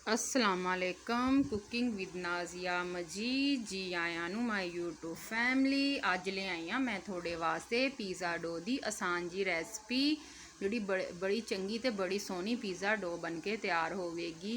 असलामुअलैकुम cooking with Nazia मजीद जी आया नू my YouTube family. अज ले आई हाँ मैं थोड़े वास्ते पीज़ा डो की आसान जी रेसिपी जी बड़ी चंगी तो बड़ी सोहनी पीज़ा डो बन के तैयार होगी।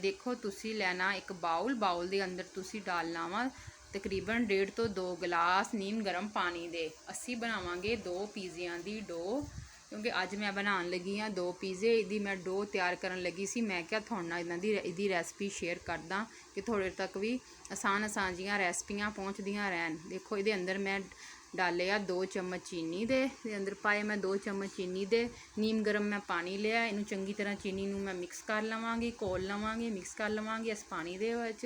देखो तुसी लेना एक बाउल के अंदर तुसी डालना वा तकरीबन 1.5 तो 2 गिलास नीम गर्म पानी दे। असी बनावांगे 2 पीज़ियां दी डो क्योंकि अज मैं बनाने लगी हाँ 2 पीज़े। इहदी मैं डो तैयार करन लगी सी। मैं क्या थोड़े नाल इहदी रेसिपी शेयर करदा कि थोड़े तक भी आसान जिहियां रेसिपियां पहुँचदियां रहन। देखो ये अंदर मैं डाले आ 2 चम्मच चीनी दे अंदर पाए मैं 2 चम्मच चीनी दे। नीम गर्म मैं पानी लिया, इनू चंगी तरह चीनी नू मैं मिक्स कर लवांगी, घोल लवांगी, मिक्स कर लवांगी इस पानी दे विच।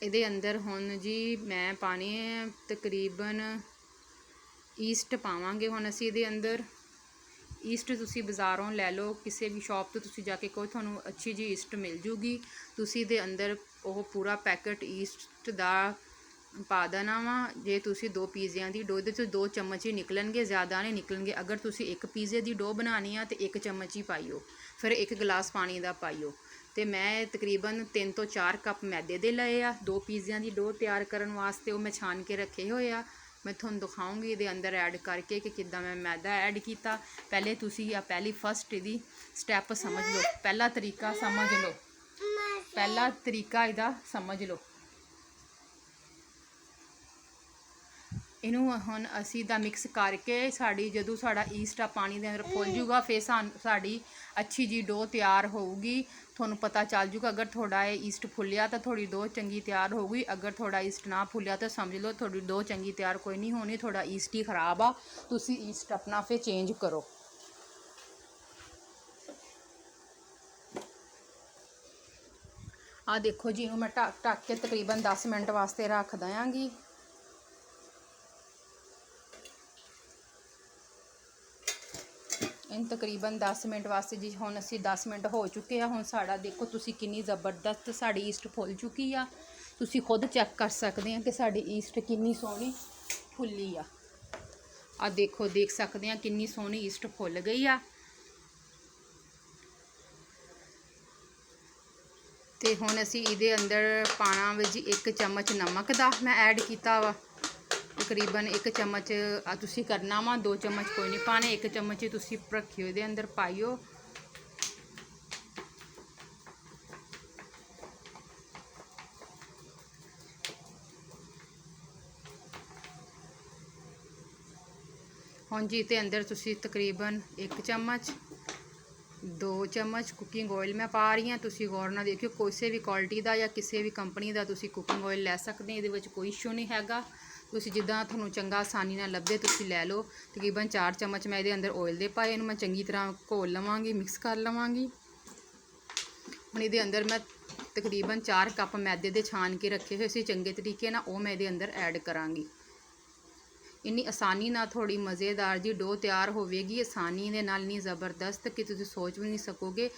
इहदे अंदर हुण जी मैं पानी तकरीबन ईस्ट पावांगे। हुण असीं इहदे अंदर ईस्ट तुसी बाज़ारों लै लो, किसी भी शॉप तो तुसी जाके कोई तुहानूं अच्छी जी ईस्ट मिल जूगी। तुसी इहदे अंदर ओह पूरा पैकेट ईस्ट दा पा देना वा। जे तुसी 2 पीज़ियां दी डो दे 2 चम्मच ही निकलणगे, ज़्यादा नहीं निकलणगे। अगर तुसी 1 पीज़े दी डो बनानी है तो 1 चम्मच ही पाइयो, फिर 1 गिलास पानी दा पाइयो। तो मैं तकरीबन 3 तो 4 कप मैदे दे लए आ 2 पीज़ियां दी डो तैयार करन वास्ते। वो मैं छान के रखे होए आ। मैं तुहानूं दिखाऊंगी ये अंदर ऐड करके कि किद्दां मैं मैदा ऐड किया। पहले तुसी पहली फस्ट इहदी स्टैप समझ लो, पहला तरीका समझ लो, पहला तरीका इहदा समझ लो। इनू हुण असी दा मिक्स करके साड़ी जदों साड़ा ईस्ट आ पानी दे अंदर फुल जूगा फिर साड़ी अच्छी जी डो तैयार होगी। थोनू पता चल जूगा अगर थोड़ा ईस्ट फुलिया तो थोड़ी डो चंगी तैयार होगी। अगर थोड़ा ईस्ट ना फुलिया तो समझ लो थोड़ी डो चंगी तैयार कोई नहीं होनी, थोड़ा ईस्ट ही खराब आ। तुसी ईस्ट अपना फिर चेंज करो। आ देखो जी इनू मैं ढक के तकरीबन 10 मिनट वास्ते रख देंगी। इन तकरीबन 10 मिनट वास्ते जी हुण असी 10 मिनट हो चुके हैं। हुण साड़ा देखो तुसी कितनी ज़बरदस्त साड़ी ईस्ट फुल चुकी आ। तुसी खुद चैक कर सकते हैं कि साड़ी ईस्ट कितनी सोहनी फुली आ देखो देख सकते हैं कितनी सोहनी ईस्ट फुल गई आ। ते हुण असी इहदे अंदर पाना वी जी 1 चम्मच नमक दा मैं ऐड किया वा। तकरीबन 1 चम्मच तुसी करना वा, 2 चम्मच कोई नहीं पाने, 1 चम्मच ही तुसी रखियो इहदे अंदर पाइयो। हुण जी इहदे अंदर तुसी तकरीबन 1 चम्मच 2 चम्मच कुकिंग ऑयल मैं पा रही हाँ। तुसी गौर नाल देखियो किसी भी क्वालिटी का या किसी भी कंपनी का तुसी कुकिंग ऑयल लै सकते हैं। ये कोई इशू नहीं हैगा। तुसी जिद्दां तुहानूं चंगा आसानी नाल लभदे तुसी लै लो। तकरीबन 4 चम्मच मैं ये अंदर ऑयल दे पाए, इन्हूं मैं चंगी तरह घोल लवांगी, मिक्स कर लवांगी। हुण ये अंदर मैं तकरीबन 4 कप मैदे दे छान के रखे हुए इसे चंगे तरीके ना वो मैं ये अंदर ऐड करांगी। इन्नी आसानी ना थोड़ी मज़ेदार जी डो तैयार होगी, आसानी दे नाल इन्नी ज़बरदस्त कि तुसीं सोच भी नहीं सकोगे।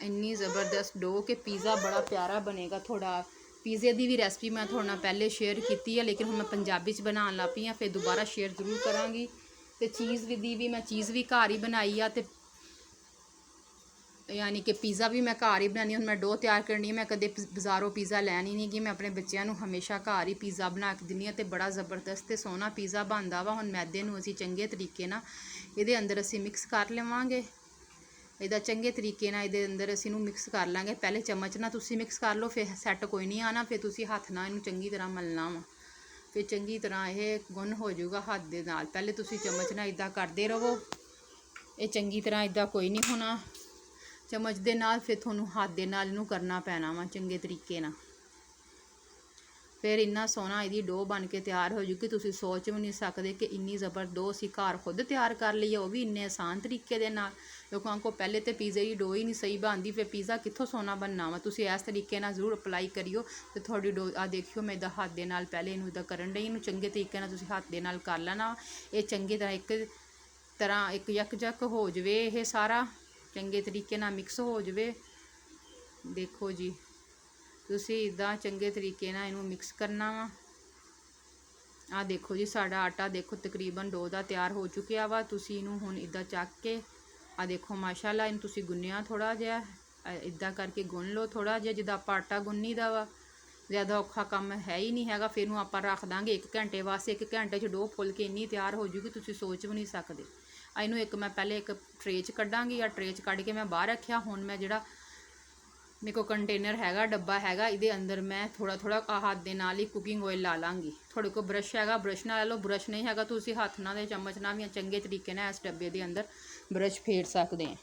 इन्नी ज़बरदस्त डो कि पिज़्ज़ा बड़ा प्यारा बनेगा। थोड़ा पिज़्ज़े की भी रेसिपी मैं थोड़े नाल पहले शेयर की है, लेकिन हुण मैं पंजाबी च बनान लग पई हाँ, फिर दोबारा शेयर जरूर करांगी। तो चीज़ दी भी मैं चीज़ भी घर ही बनाई आ, ते यानी कि पिज़्ज़ा भी मैं घर ही बनानी। हुण मैं डो तैयार करनी है, मैं कदे बाज़ारों पिज़्ज़ा लैनी नहीं कि मैं अपने बच्चों को हमेशा घर ही पिज़्ज़ा बना के दिंदी हाँ। तो बड़ा ज़बरदस्त ते सोहना पिज़्ज़ा बनता वा। हुण मैदे नूं असीं चंगे तरीके नाल इहदे अंदर असीं मिक्स कर लवांगे। इहदा चंगे तरीके नाल इहदे अंदर असीं इहनूं मिक्स कर लांगे। पहले चम्मच नाल तुसीं मिक्स कर लो, फिर सैट कोई नहीं आना, फिर तुसीं हत्थ नाल इहनूं चंगी तरह मलना वा। फिर चंगी तरह यह गुन हो जाऊगा हत्थ दे नाल। पहले तुसीं चम्मच नाल इदां करदे रहो, ये चंगी तरह इदां कोई नहीं होना चम्मच दे नाल। फिर तुहानूं हत्थ दे नाल इहनूं करना पैना वा चंगे तरीके नाल। फिर इन्ना सोहना इहदी डो बन के तैयार हो जूगी, तुसीं सोच भी नहीं सकते कि इन्नी ज़बर डो असीं घर खुद तैयार कर ली है, वो भी इन्ने आसान तरीके दे नाल। लोगों को पहले तो पिज़्ज़े की डो ही नहीं सही बनती, फिर पिज़्ज़ा कित्थों सोहना बनना वा। तुसीं इस तरीके नाल जरूर अप्लाई करियो तो थोड़ी डो आ देखियो मैं इहदा हत्थ दे नाल पहले इहनूं इदां करन डई। इहनूं चंगे तरीके नाल तुसीं हत्थ दे नाल कर लेना। ये चंगी तरह एक यकजक हो जाए, ये सारा चंगे तरीके नाल मिक्स हो जाए। देखो जी तुसीं इदां चंगे तरीके नाल इहनूं मिक्स करना वा। आ देखो जी साड़ा आटा देखो तकरीबन डो दा तैयार हो चुकिया वा। तुसीं इहनूं हुण इदां चक के ਆ ਦੇਖੋ ਮਾਸ਼ਾਅੱਲਾ, ਇਹਨੂੰ ਤੁਸੀਂ ਗੁੰਨਿਆ ਥੋੜਾ ਜਿਹਾ, ਇਦਾਂ ਕਰਕੇ ਗੁੰਨ ਲਓ ਥੋੜਾ ਜਿਹਾ, ਜਿੱਦਾਂ ਆਪਾਂ ਆਟਾ ਗੁੰਨੀਦਾ ਵਾ। ਜ਼ਿਆਦਾ ਔਖਾ ਕੰਮ ਹੈ ਹੀ ਨਹੀਂ ਹੈਗਾ। ਫਿਰ ਨੂੰ ਆਪਾਂ ਰੱਖ ਦਾਂਗੇ 1 ਘੰਟੇ ਵਾਸਤੇ। 1 ਘੰਟੇ 'ਚ ਡੋ ਫੁੱਲ ਕੇ ਇੰਨੀ ਤਿਆਰ ਹੋ ਜੂਗੀ ਤੁਸੀਂ ਸੋਚ ਵੀ ਨਹੀਂ ਸਕਦੇ। ਇਹਨੂੰ ਮੈਂ ਪਹਿਲੇ ਇੱਕ ਟਰੇ 'ਚ ਕੱਢਾਂਗੀ, ਜਾਂ ਟਰੇ 'ਚ ਕੱਢ ਕੇ ਮੈਂ ਬਾਹਰ ਰੱਖਿਆ। ਹੁਣ ਮੈਂ ਜਿਹੜਾ ਮੇਰੇ ਕੋਲ ਕੰਟੇਨਰ ਹੈਗਾ, ਡੱਬਾ ਹੈਗਾ, ਇਹਦੇ ਅੰਦਰ ਮੈਂ ਥੋੜਾ ਥੋੜਾ ਹੱਥ ਦੇ ਨਾਲ ਹੀ ਕੁਕਿੰਗ ਆਇਲ ਲਾ ਲਾਂਗੀ। ਤੁਹਾਡੇ ਕੋਲ ਬਰਸ਼ ਹੈਗਾ, ਬਰਸ਼ ਨਾਲ ਲੈ ਲਓ। ਬਰਸ਼ ਨਹੀਂ ਹੈਗਾ ਤੁਸੀਂ ਹੱਥ ਨਾਲ ਤੇ ਚਮਚ ਨਾਲ ਵੀ ਚੰਗੇ ਤਰੀਕੇ ਨਾਲ ਇਸ ਡੱਬੇ ਦੇ ਅੰਦਰ ਬਰਸ਼ ਫੇਰ ਸਕਦੇ ਆ।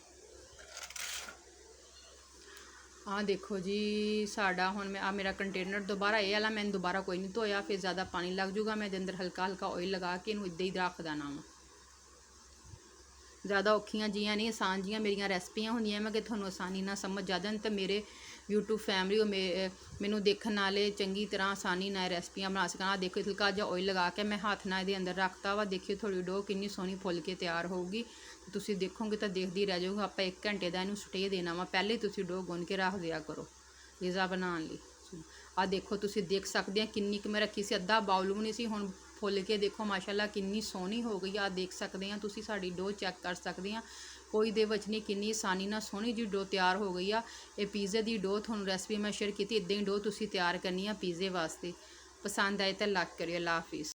ਆਹ ਦੇਖੋ ਜੀ, ਸਾਡਾ ਹੁਣ ਮੇਰਾ ਕੰਟੇਨਰ ਦੁਬਾਰਾ ਇਹ ਵਾਲਾ ਮੈਂ ਦੁਬਾਰਾ ਕੋਈ ਨਹੀਂ ਧੋਇਆ, ਫਿਰ ਜ਼ਿਆਦਾ ਪਾਣੀ ਲੱਗ ਜੂਗਾ। ਮੈਂ ਇਹਦੇ ਅੰਦਰ ਹਲਕਾ ਹਲਕਾ ਆਇਲ ਲਗਾ ਕੇ ਇਹਨੂੰ ਇੱਦਾਂ ਹੀ ਰੱਖ ਦੇਣਾ ਵਾ। ਜ਼ਿਆਦਾ ਔਖੀਆਂ ਜੀਆਂ ਨਹੀਂ, ਆਸਾਨ ਜੀਆਂ ਮੇਰੀਆਂ ਰੈਸਪੀਆਂ ਹੁੰਦੀਆਂ। ਮੈਂ ਕਿ ਤੁਹਾਨੂੰ ਆਸਾਨੀ ਨਾਲ ਸਮਝ ਆ ਜਾਣ, ਅਤੇ ਮੇਰੇ YouTube ਫੈਮਿਲੀ ਮੈਨੂੰ ਦੇਖਣ ਵਾਲੇ ਚੰਗੀ ਤਰ੍ਹਾਂ ਆਸਾਨੀ ਨਾਲ ਰੈਸਪੀਆਂ ਬਣਾ ਸਕਣ। ਦੇਖੋ ਹਲਕਾ ਜਿਹਾ ਆਇਲ ਲਗਾ ਕੇ ਮੈਂ ਹੱਥ ਨਾਲ ਇਹਦੇ ਅੰਦਰ ਰੱਖਤਾ ਵਾ। ਦੇਖਿਓ ਤੁਹਾਡੀ ਡੋ ਕਿੰਨੀ ਸੋਹਣੀ ਫੁੱਲ ਕੇ ਤਿਆਰ ਹੋਊਗੀ। ਤੁਸੀਂ ਦੇਖੋਗੇ ਤਾਂ ਦੇਖਦੀ ਰਹਿ ਜਾਊਗਾ। ਆਪਾਂ 1 ਘੰਟੇ ਦਾ ਇਹਨੂੰ ਸਟੇ ਦੇਣਾ ਵਾ। ਪਹਿਲੇ ਤੁਸੀਂ ਡੋ ਗੁੰਨ ਕੇ ਰੱਖ ਦਿਆ ਕਰੋ ਪੀਜ਼ਾ ਬਣਾਉਣ ਲਈ। ਆਹ ਦੇਖੋ ਤੁਸੀਂ ਦੇਖ ਸਕਦੇ ਆ ਕਿੰਨੀ ਕੁ ਮੈਂ ਰੱਖੀ ਸੀ, ਅੱਧਾ ਬਾਉਲ ਵੀ ਨਹੀਂ ਸੀ। ਹੁਣ ਫੁੱਲ ਕੇ ਦੇਖੋ ਮਾਸ਼ਾਅੱਲਾ ਕਿੰਨੀ ਸੋਹਣੀ ਹੋ ਗਈ ਆ। ਦੇਖ ਸਕਦੇ ਆ ਤੁਸੀਂ, ਸਾਡੀ ਡੋ ਚੈੱਕ ਕਰ ਸਕਦੇ ਆ, ਕੋਈ ਦੇ ਵਿੱਚ ਨਹੀਂ, ਕਿੰਨੀ ਆਸਾਨੀ ਨਾਲ ਸੋਹਣੀ ਜੀ ਡੋ ਤਿਆਰ ਹੋ ਗਈ ਆ। ਇਹ ਪੀਜ਼ੇ ਦੀ ਡੋ ਤੁਹਾਨੂੰ ਰੈਸਪੀ ਮੈਂ ਸ਼ੇਅਰ ਕੀਤੀ, ਇੱਦਾਂ ਹੀ ਡੋ ਤੁਸੀਂ ਤਿਆਰ ਕਰਨੀ ਆ ਪੀਜ਼ੇ ਵਾਸਤੇ। ਪਸੰਦ ਆਏ ਤਾਂ ਲਾਈਕ ਕਰਿਓ। ਅੱਲਾ ਹਾਫਿਜ਼।